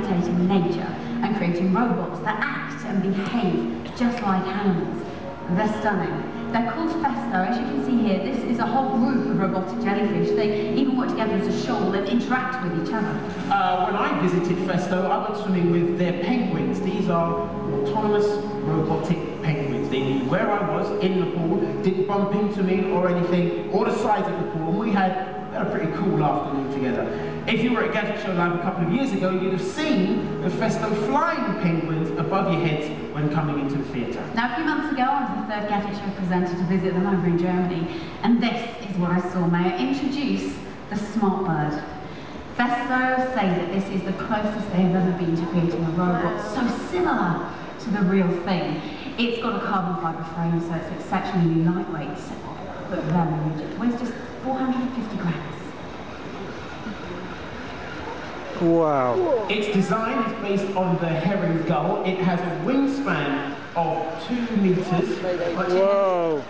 imitating nature and creating robots that act and behave just like animals. They're stunning. They're called Festo. As you can see here, this is a whole group of robotic jellyfish. They even work together as a shoal and interact with each other. When I visited Festo, I went swimming with their penguins. These are autonomous robotic penguins. They knew where I was in the pool, didn't bump into me or anything, or the sides of the pool, and we had a pretty cool afternoon together. If you were at Gadget Show Live a couple of years ago, you'd have seen the Festo flying penguins above your heads when coming into the theatre. Now, a few months ago, I was the third Gadget Show presenter to visit them over in Germany, and this is what I saw. May I introduce the Smart Bird. Festo say that this is the closest they've ever been to creating a robot so similar to the real thing. It's got a carbon fibre frame, so it's exceptionally lightweight, but very rigid. It weighs just 450 grams. Wow. Its design is based on the herring gull. It has a wingspan of 2 meters. Whoa.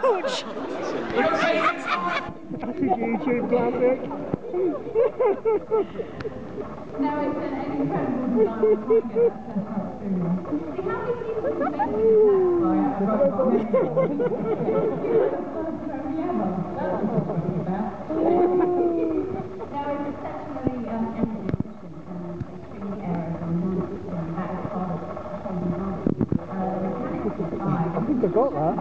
Ouch! YouTube classic. No, it's an incredible design. How many people can make this by a robot? Now, it's exceptionally energy efficient and extremely aerodynamic. That is part of the whole design. The mechanics inside. I think I got that.